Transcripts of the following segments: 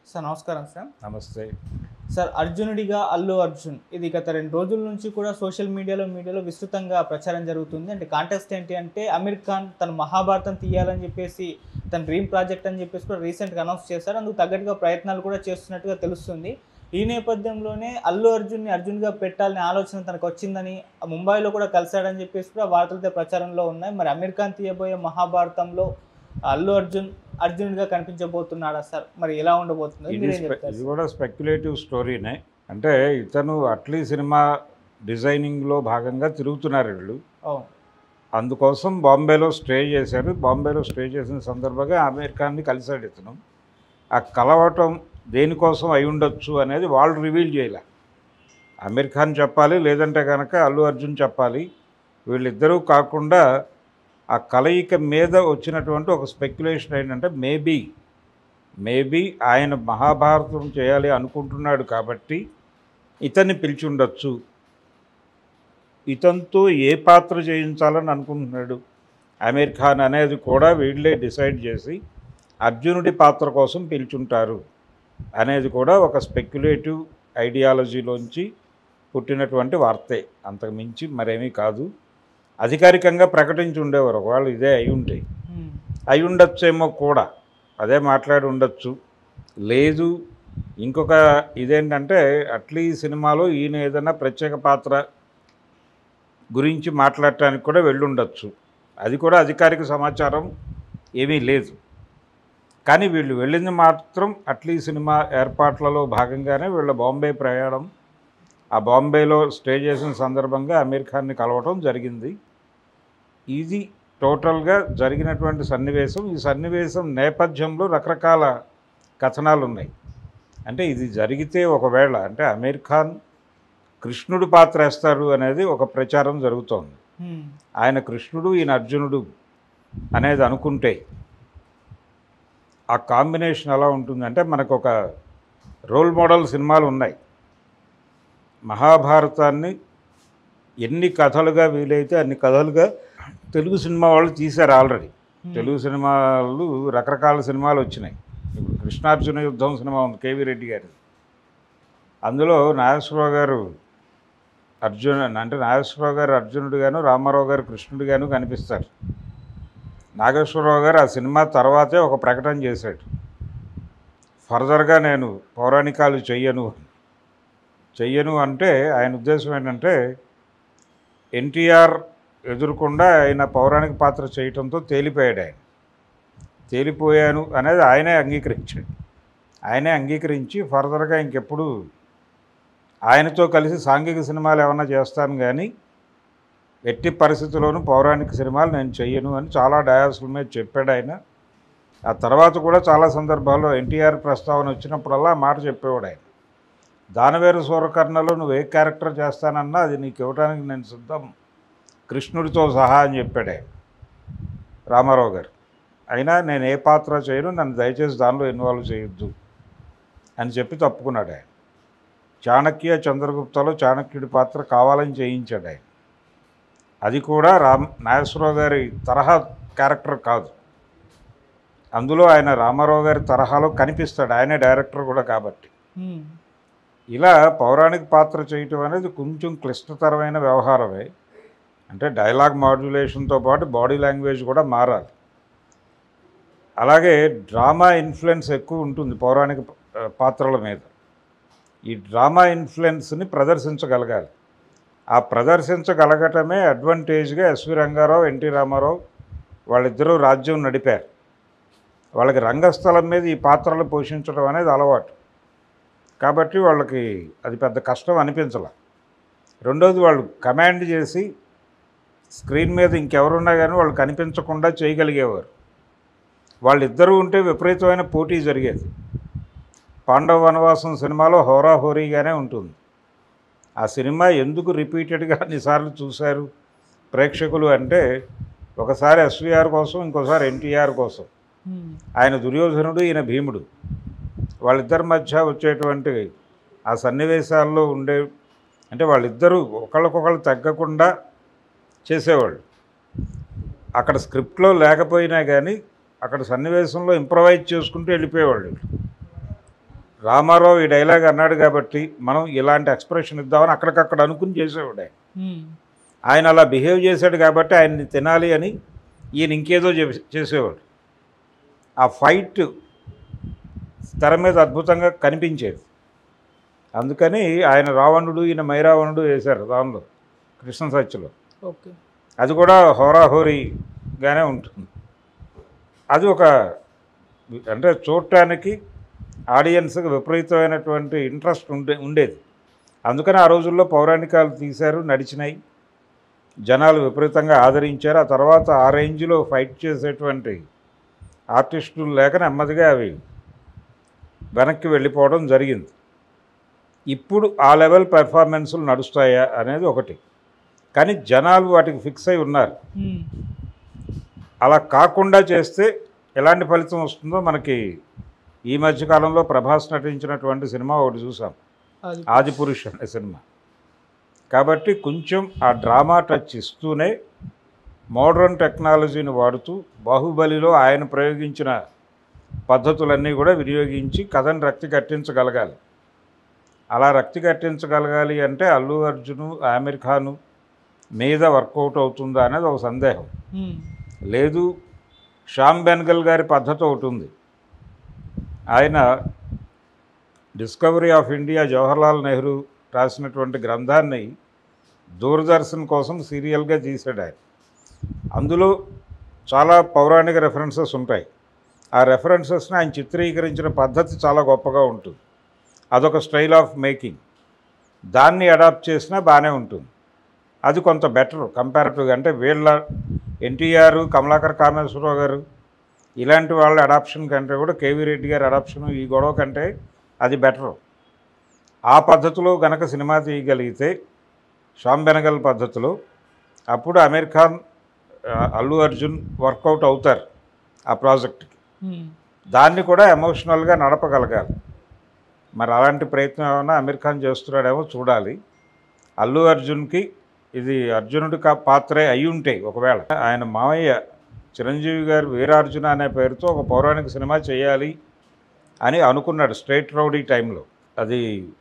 Sir నమస్కారం sir. నమస్తే. Sir అర్జునుడిగా Allu Arjun ఇది గత 2 రోజుల నుంచి కూడా సోషల్ మీడియాలో విస్తృతంగా ప్రచారం జరుగుతుంది. అంటే కాంటెక్స్ట్ ఏంటి అంటే అమీర్ ఖాన్ తన మహాభారతం తీయాలని చెప్పేసి తన డ్రీమ్ ప్రాజెక్ట్ అని చెప్పేసి కూడా రీసెంట్గా అనౌన్స్ చేశారు. అందుకు తగ్గట్టుగా ప్రయత్నాలు కూడా చేస్తున్నట్టుగా తెలుస్తుంది. ఈ నేపథ్యంలోనే అల్లు అర్జున్గా పెట్టాలనే ఆలోచన తనకు వచ్చిందని ముంబైలో కూడా కలిశాడని చెప్పేసి కూడా వార్తలతో ప్రచారంలో ఉన్నాయి. మరి అమీర్ ఖాన్ తీయబోయే మహాభారతంలో అల్లు అర్జునుడిగా కనిపించబోతున్నాడా సార్? మరి ఎలా ఉండబోతుంది? ఇది కూడా స్పెక్యులేటివ్ స్టోరీనే. అంటే ఇతను అట్లీ సినిమా డిజైనింగ్లో భాగంగా తిరుగుతున్నారు వీళ్ళు. అందుకోసం బాంబేలో స్టే చేశారు. బాంబేలో స్టే చేసిన సందర్భంగా అమీర్ ఖాన్ని కలిశాడు ఇతను. ఆ కలవటం దేనికోసం అయి ఉండొచ్చు అనేది వాళ్ళు రివీల్ చేయలే. అమీర్ ఖాన్ చెప్పాలి, లేదంటే కనుక అల్లు అర్జున్ చెప్పాలి. వీళ్ళిద్దరూ కాకుండా ఆ కలయిక మీద వచ్చినటువంటి ఒక స్పెక్యులేషన్ ఏంటంటే మేబీ ఆయన మహాభారతం చేయాలి అనుకుంటున్నాడు కాబట్టి ఇతన్ని పిలిచి ఉండొచ్చు. ఇతనితో ఏ పాత్ర చేయించాలని అనుకుంటున్నాడు అమీర్ ఖాన్ అనేది కూడా వీళ్ళే డిసైడ్ చేసి అర్జునుడి పాత్ర కోసం పిలుచుంటారు అనేది కూడా ఒక స్పెక్యులేటివ్ ఐడియాలజీలోంచి పుట్టినటువంటి వార్తే, అంతకు మించి మరేమీ కాదు. అధికారికంగా ప్రకటించి ఉండేవారు. ఒకవేళ ఇదే అయి ఉండొచ్చేమో కూడా, అదే మాట్లాడి ఉండొచ్చు. లేదు ఇంకొక ఇదేంటంటే అట్లీ సినిమాలో ఈయన ఏదైనా ప్రత్యేక పాత్ర గురించి మాట్లాడటానికి కూడా వెళ్ళుండొచ్చు. అది కూడా అధికారిక సమాచారం ఏమీ లేదు. కానీ వీళ్ళు వెళ్ళింది మాత్రం అట్లీ సినిమా ఏర్పాట్లలో భాగంగానే వీళ్ళ బాంబే ప్రయాణం. ఆ బాంబేలో స్టే చేసిన సందర్భంగా అమీర్ ఖాన్ని కలవటం జరిగింది. ఇది టోటల్గా జరిగినటువంటి సన్నివేశం. ఈ సన్నివేశం నేపథ్యంలో రకరకాల కథనాలు ఉన్నాయి. అంటే ఇది జరిగితే ఒకవేళ అంటే అమీర్ ఖాన్ కృష్ణుడు పాత్ర వేస్తారు అనేది ఒక ప్రచారం జరుగుతోంది. ఆయన కృష్ణుడు, ఈయన అర్జునుడు అనేది అనుకుంటే ఆ కాంబినేషన్ ఎలా ఉంటుందంటే, మనకు ఒక రోల్ మోడల్ సినిమాలు ఉన్నాయి. మహాభారతాన్ని ఎన్ని కథలుగా వీలైతే అన్ని కథలుగా తెలుగు సినిమా వాళ్ళు తీశారు ఆల్రెడీ. తెలుగు సినిమాలు రకరకాల సినిమాలు వచ్చినాయి. ఇప్పుడు కృష్ణార్జున యుద్ధం సినిమా ఉంది కేవీ రెడ్డి గారి. అందులో నాగేశ్వరరావు గారు నాగేశ్వరరావు గారు అర్జునుడిగాను, రామారావు గారు కృష్ణుడిగాను కనిపిస్తారు. నాగేశ్వరరావు గారు ఆ సినిమా తర్వాతే ఒక ప్రకటన చేశాడు, ఫర్దర్గా నేను పౌరాణికాలు చెయ్యను అంటే ఆయన ఉద్దేశం ఏంటంటే ఎన్టీఆర్ ఎదురుకుండా ఆయన పౌరాణిక పాత్ర చేయటంతో తేలిపోయాడు. తేలిపోయాను అనేది ఆయనే అంగీకరించాడు. ఆయనే అంగీకరించి ఫర్దర్గా ఇంకెప్పుడు ఆయనతో కలిసి సాంఘిక సినిమాలు ఏమన్నా చేస్తాను కానీ ఎట్టి పరిస్థితుల్లోనూ పౌరాణిక సినిమాలు నేను చెయ్యను అని చాలా డయాస్ల మీద చెప్పాడు ఆయన. ఆ తర్వాత కూడా చాలా సందర్భాల్లో ఎన్టీఆర్ ప్రస్తావన వచ్చినప్పుడల్లా మాట చెప్పేవాడు ఆయన. దానవేరు సూరకర్ణలో నువ్వు ఏ క్యారెక్టర్ చేస్తానన్నా అది నీకు ఇవ్వడానికి నేను సిద్ధం, కృష్ణుడితో సహా అని చెప్పాడు ఆయన రామారావు గారు. అయినా నేను ఏ పాత్ర చేయను, నన్ను దయచేసి దానిలో ఇన్వాల్వ్ చేయొద్దు అని చెప్పి తప్పుకున్నాడు ఆయన. చాణక్య చంద్రగుప్తలో చాణక్యుడి పాత్ర కావాలని చేయించాడు ఆయన. అది కూడా నాగేశ్వరరావు గారి తరహా క్యారెక్టర్ కాదు. అందులో ఆయన రామారావు గారి తరహాలో కనిపిస్తాడు, ఆయనే డైరెక్టర్ కూడా కాబట్టి. ఇలా పౌరాణిక పాత్ర చేయటం అనేది కొంచెం క్లిష్టతరమైన వ్యవహారమే. అంటే డైలాగ్ మాడ్యులేషన్తో పాటు బాడీ లాంగ్వేజ్ కూడా మారాలి. అలాగే డ్రామా ఇన్ఫ్లుయెన్స్ ఎక్కువ ఉంటుంది పౌరాణిక పాత్రల మీద. ఈ డ్రామా ఇన్ఫ్లుయెన్స్ని ప్రదర్శించగలగాలి. ఆ ప్రదర్శించగలగటమే అడ్వాంటేజ్గా ఎస్వి రంగారావు, ఎన్టీ రామారావు వాళ్ళిద్దరూ రాజ్యం నడిపారు. వాళ్ళకి రంగస్థలం మీద ఈ పాత్రలు పోషించడం అనేది అలవాటు కాబట్టి వాళ్ళకి అది పెద్ద కష్టం అనిపించాల. రెండోది, వాళ్ళు కమాండ్ చేసి స్క్రీన్ మీద ఇంకెవరున్నా కానీ వాళ్ళు కనిపించకుండా చేయగలిగేవారు. వాళ్ళిద్దరూ ఉంటే విపరీతమైన పోటీ జరిగేది. పాండవ వనవాసం సినిమాలో హోరాహోరీగానే ఉంటుంది. ఆ సినిమా ఎందుకు రిపీటెడ్గా అన్నిసార్లు చూశారు ప్రేక్షకులు అంటే, ఒకసారి ఎస్వీఆర్ కోసం, ఇంకోసారి ఎన్టీఆర్ కోసం. ఆయన దుర్యోధనుడు, ఈయన భీముడు. వాళ్ళిద్దరి మధ్య వచ్చేటువంటి ఆ సన్నివేశాల్లో ఉండే అంటే వాళ్ళిద్దరూ ఒకళ్ళకొకళ్ళు తగ్గకుండా చేసేవాళ్ళు. అక్కడ స్క్రిప్ట్లో లేకపోయినా కానీ అక్కడ సన్నివేశంలో ఇంప్రవైజ్ చేసుకుంటూ వెళ్ళిపోయేవాళ్ళు. రామారావు ఈ డైలాగ్ అన్నాడు కాబట్టి మనం ఇలాంటి ఎక్స్ప్రెషన్ ఇద్దామని అక్కడికక్కడ అనుకుని చేసేవాడే. ఆయన అలా బిహేవ్ చేశాడు కాబట్టి ఆయన్ని తినాలి అని ఈయన ఇంకేదో చేసేవాడు. ఆ ఫైట్ తెర మీద అద్భుతంగా కనిపించేది. అందుకని ఆయన రావణుడు ఈయన మైరావణుడు వేశారు దానిలో కృష్ణ సత్యలో. ఓకే, అది కూడా హోరాహోరీగానే ఉంటుంది. అది ఒక అంటే చూడటానికి ఆడియన్స్కి విపరీతమైనటువంటి ఇంట్రెస్ట్ ఉండేది. అందుకని ఆ రోజుల్లో పౌరాణికాలు తీశారు, నడిచినాయి, జనాలు విపరీతంగా ఆదరించారు. ఆ తర్వాత ఆ రేంజ్లో ఫైట్ చేసేటువంటి ఆర్టిస్టులు లేక నెమ్మదిగా అవి వెనక్కి వెళ్ళిపోవడం జరిగింది. ఇప్పుడు ఆ లెవెల్ పెర్ఫార్మెన్సులు నడుస్తాయా అనేది ఒకటి, కానీ జనాలు వాటికి ఫిక్స్ అయి ఉన్నారు. అలా కాకుండా చేస్తే ఎలాంటి ఫలితం వస్తుందో మనకి ఈ మధ్యకాలంలో ప్రభాస్ నటించినటువంటి సినిమా ఒకటి చూసాం, ఆదిపురుష్ అనే సినిమా. కాబట్టి కొంచెం ఆ డ్రామా టచ్ ఇస్తూనే మోడర్న్ టెక్నాలజీని వాడుతూ బాహుబలిలో ఆయన ప్రయోగించిన పద్ధతులన్నీ కూడా వినియోగించి కథను రక్తి కట్టించగలగాలి. అలా రక్తి కట్టించగలగాలి అంటే అల్లు అర్జును, ఆమిర్ ఖాను మీద వర్కౌట్ అవుతుందా అనేది ఒక సందేహం. లేదు, శ్యామ్ బెనగల్ గారి పద్ధతి ఒకటి ఉంది. ఆయన discovery of India Jawaharlal Nehru రాసినటువంటి గ్రంథాన్ని దూరదర్శన్ కోసం సీరియల్గా తీశాడు ఆయన. అందులో చాలా పౌరాణిక రెఫరెన్సెస్ ఉంటాయి. ఆ రెఫరెన్సెస్ని ఆయన చిత్రీకరించిన పద్ధతి చాలా గొప్పగా ఉంటుంది. అదొక స్టైల్ ఆఫ్ మేకింగ్. దాన్ని అడాప్ట్ చేసినా బాగానే ఉంటుంది. అది కొంత బెటర్ కంపారిటివ్గా. అంటే వీళ్ళ ఎన్టీఆర్, కమలాకర్ కామేశ్వరరావు గారు ఇలాంటి వాళ్ళ అడాప్షన్ కంటే కూడా కేవీ రెడ్డి గారి అడాప్షన్ ఈ గొడవ కంటే అది బెటరు. ఆ పద్ధతిలో గనక సినిమా తీయగలిగితే శ్యామ్ బెనగల్ పద్ధతిలో, అప్పుడు ఆమిర్ ఖాన్, అల్లు అర్జున్ వర్కౌట్ అవుతారు ఆ ప్రాజెక్ట్కి. దాన్ని కూడా ఎమోషనల్గా నడపగలగాలి. మరి అలాంటి ప్రయత్నం ఏమైనా ఆమిర్ ఖాన్ చేస్తున్నాడేమో చూడాలి. అల్లు అర్జున్కి ఇది అర్జునుడి పాత్రే అయి ఉంటే, ఒకవేళ ఆయన మావయ్య చిరంజీవి గారు వీరార్జున అనే పేరుతో ఒక పౌరాణిక సినిమా చేయాలి అని అనుకున్నాడు స్ట్రైట్ రౌడీ టైంలో. అది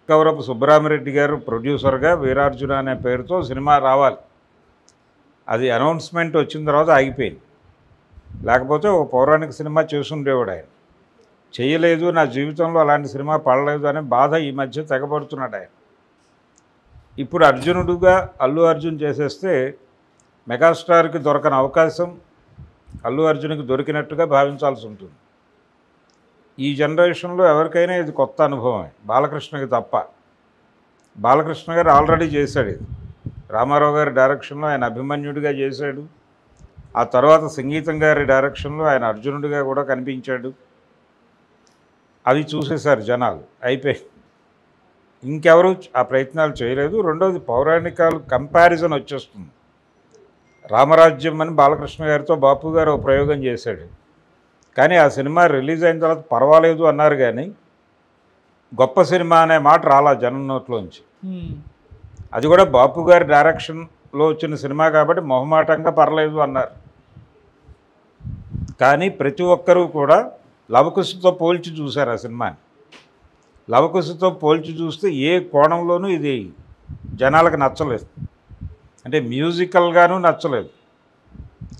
కవరపు సుబ్బరామిరెడ్డి గారు ప్రొడ్యూసర్గా వీరార్జున అనే పేరుతో సినిమా రావాలి. అది అనౌన్స్మెంట్ వచ్చిన తర్వాత ఆగిపోయింది. లేకపోతే ఒక పౌరాణిక సినిమా చేసుండేవాడు ఆయన. చేయలేదు, నా జీవితంలో అలాంటి సినిమా పడలేదు అనే బాధ ఈ మధ్య తెగబడుతున్నాడు ఆయన. ఇప్పుడు అర్జునుడుగా అల్లు అర్జున్ చేసేస్తే మెగాస్టార్కి దొరకని అవకాశం అల్లు అర్జున్కి దొరికినట్టుగా భావించాల్సి ఉంటుంది. ఈ జనరేషన్లో ఎవరికైనా ఇది కొత్త అనుభవమే, బాలకృష్ణకి తప్ప. బాలకృష్ణ గారు ఆల్రెడీ చేశాడు ఇది. రామారావు గారి డైరెక్షన్లో ఆయన అభిమన్యుడిగా చేశాడు. ఆ తర్వాత సంగీతం గారి డైరెక్షన్లో ఆయన అర్జునుడిగా కూడా కనిపించాడు. అవి చూసేశారు జనాలు, అయిపోయి ఇంకెవరు ఆ ప్రయత్నాలు చేయలేదు. రెండోది పౌరాణికాలు కంపారిజన్ వచ్చేస్తుంది. రామరాజ్యం అని బాలకృష్ణ గారితో బాపు గారు ఒక ప్రయోగం చేశాడు. కానీ ఆ సినిమా రిలీజ్ అయిన తర్వాత పర్వాలేదు అన్నారు, కానీ గొప్ప సినిమా అనే మాట రాలా జనం నోట్లోంచి. అది కూడా బాపు గారి డైరెక్షన్లో వచ్చిన సినిమా కాబట్టి మొహమాటంగా పర్లేదు అన్నారు. కానీ ప్రతి ఒక్కరూ కూడా లవకుశతో పోల్చి చూశారు ఆ సినిమాని. లవకుశతో పోల్చి చూస్తే ఏ కోణంలోనూ ఇది జనాలకు నచ్చలేదు. అంటే మ్యూజికల్గానూ నచ్చలేదు.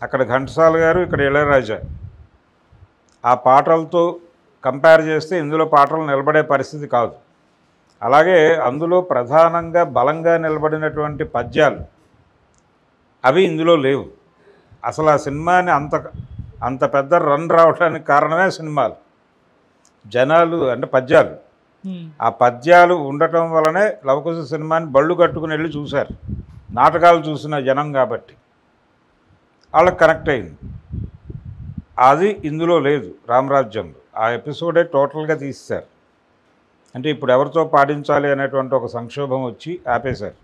అక్కడ ఘంటసాల గారు, ఇక్కడ ఇళయరాజా. ఆ పాటలతో కంపేర్ చేస్తే ఇందులో పాటలు నిలబడే పరిస్థితి కాదు. అలాగే అందులో ప్రధానంగా బలంగా నిలబడినటువంటి పద్యాలు అవి ఇందులో లేవు. అసలు ఆ సినిమాని అంత పెద్ద రన్ రావడానికి కారణమే సినిమాలు, జనాలు అంటే పద్యాలు. ఆ పద్యాలు ఉండటం వలనే లవకుశ సినిమాని బళ్ళు కట్టుకుని వెళ్ళి చూశారు. నాటకాలు చూసిన జనం కాబట్టి వాళ్ళకి కనెక్ట్ అయింది. అది ఇందులో లేదు రామరాజ్యంలో. ఆ ఎపిసోడే టోటల్గా తీసేశారు. అంటే ఇప్పుడు ఎవరితో పాటించాలి అనేటువంటి ఒక సంక్షోభం వచ్చి ఆపేశారు.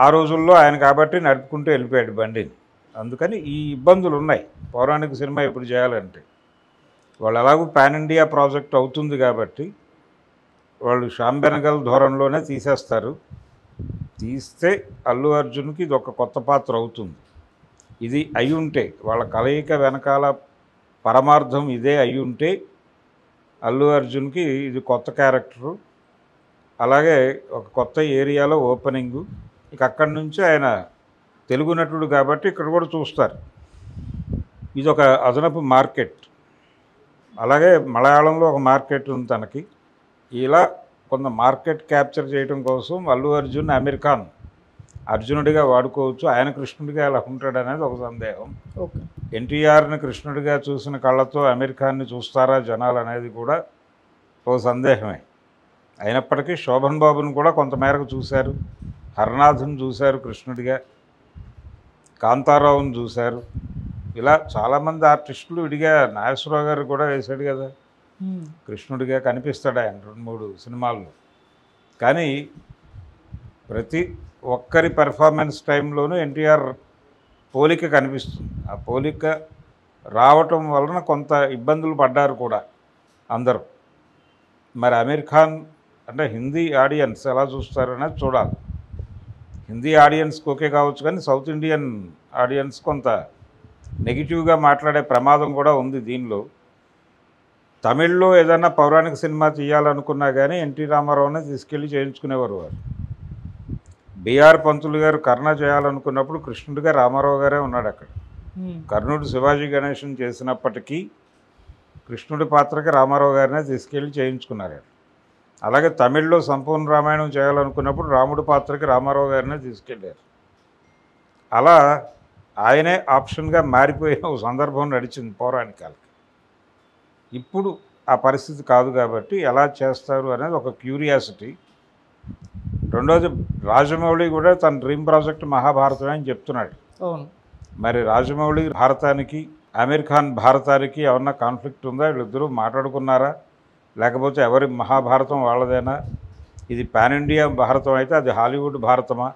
ఆ రోజుల్లో ఆయన కాబట్టి నడుపుకుంటూ వెళ్ళిపోయాడు బండిని. అందుకని ఈ ఇబ్బందులు ఉన్నాయి పౌరాణిక సినిమా ఇప్పుడు చేయాలంటే. వాళ్ళు ఎలాగూ పాన్ ఇండియా ప్రాజెక్ట్ అవుతుంది కాబట్టి వాళ్ళు శ్యామ్ బెనగల్ ధోరణిలోనే తీసేస్తారు. తీస్తే అల్లు అర్జున్కి ఇది ఒక కొత్త పాత్ర అవుతుంది. ఇది అయి ఉంటే, వాళ్ళ కలయిక వెనకాల పరమార్థం ఇదే అయి ఉంటే అల్లు అర్జున్కి ఇది కొత్త క్యారెక్టరు, అలాగే ఒక కొత్త ఏరియాలో ఓపెనింగు. ఇక అక్కడి నుంచి ఆయన తెలుగు నటుడు కాబట్టి ఇక్కడ కూడా చూస్తారు. ఇది ఒక అదనపు మార్కెట్. అలాగే మలయాళంలో ఒక మార్కెట్ ఉంది తనకి. ఇలా కొంత మార్కెట్ క్యాప్చర్ చేయడం కోసం అల్లు అర్జున్ అమీర్ ఖాన్ అర్జునుడిగా వాడుకోవచ్చు. ఆయన కృష్ణుడిగా ఎలా ఉంటాడు అనేది ఒక సందేహం. ఓకే. ఎన్టీఆర్ని కృష్ణుడిగా చూసిన కళ్ళతో అమీర్ ఖాన్ని చూస్తారా జనాలు అనేది కూడా ఒక సందేహమే. అయినప్పటికీ శోభన్ బాబుని కూడా కొంతమేరకు చూశారు, హరనాథ్ని చూశారు కృష్ణుడిగా, కాంతారావుని చూశారు. ఇలా చాలామంది ఆర్టిస్టులు విడిగా నాగేశ్వరరావు గారు కూడా వేశాడు కదా కృష్ణుడిగా, కనిపిస్తాడు ఆయన 2-3 సినిమాల్లో. కానీ ప్రతి ఒక్కరి పెర్ఫార్మెన్స్ టైంలోనూ ఎన్టీఆర్ పోలిక కనిపిస్తుంది. ఆ పోలిక రావటం వలన కొంత ఇబ్బందులు పడ్డారు కూడా అందరూ. మరి అమీర్ ఖాన్ అంటే హిందీ ఆడియన్స్ ఎలా చూస్తారు అనేది చూడాలి. హిందీ ఆడియన్స్కి ఓకే కావచ్చు, కానీ సౌత్ ఇండియన్ ఆడియన్స్ కొంత నెగిటివ్గా మాట్లాడే ప్రమాదం కూడా ఉంది దీనిలో. తమిళ్లో ఏదైనా పౌరాణిక సినిమా తీయాలనుకున్నా కానీ ఎన్టీ రామారావునే తీసుకెళ్ళి చేయించుకునేవారు వారు. బిఆర్ పంతులు గారు కర్ణ చేయాలనుకున్నప్పుడు కృష్ణుడిగా రామారావు గారే ఉన్నాడు అక్కడ. కర్ణుడు శివాజీ గణేశన్ చేసినప్పటికీ కృష్ణుడి పాత్రకి రామారావు గారినే తీసుకెళ్ళి చేయించుకున్నారు. అలాగే తమిళ్లో సంపూర్ణ రామాయణం చేయాలనుకున్నప్పుడు రాముడి పాత్రకి రామారావు గారినే తీసుకెళ్ళారు. అలా ఆయనే ఆప్షన్గా మారిపోయిన ఒక సందర్భం నడిచింది పౌరాణికాలకి. ఇప్పుడు ఆ పరిస్థితి కాదు కాబట్టి ఎలా చేస్తారు అనేది ఒక క్యూరియాసిటీ. రెండోది, రాజమౌళి కూడా తన డ్రీమ్ ప్రాజెక్ట్ మహాభారతమే అని చెప్తున్నాడు. అవును. మరి రాజమౌళి భారతానికి, అమీర్ ఖాన్ భారతానికి ఏమన్నా కాన్ఫ్లిక్ట్ ఉందా? వీళ్ళిద్దరూ మాట్లాడుకున్నారా? లేకపోతే ఎవరి మహాభారతం వాళ్ళదేనా? ఇది పాన్ ఇండియా భారతం అయితే అది హాలీవుడ్ భారతమా?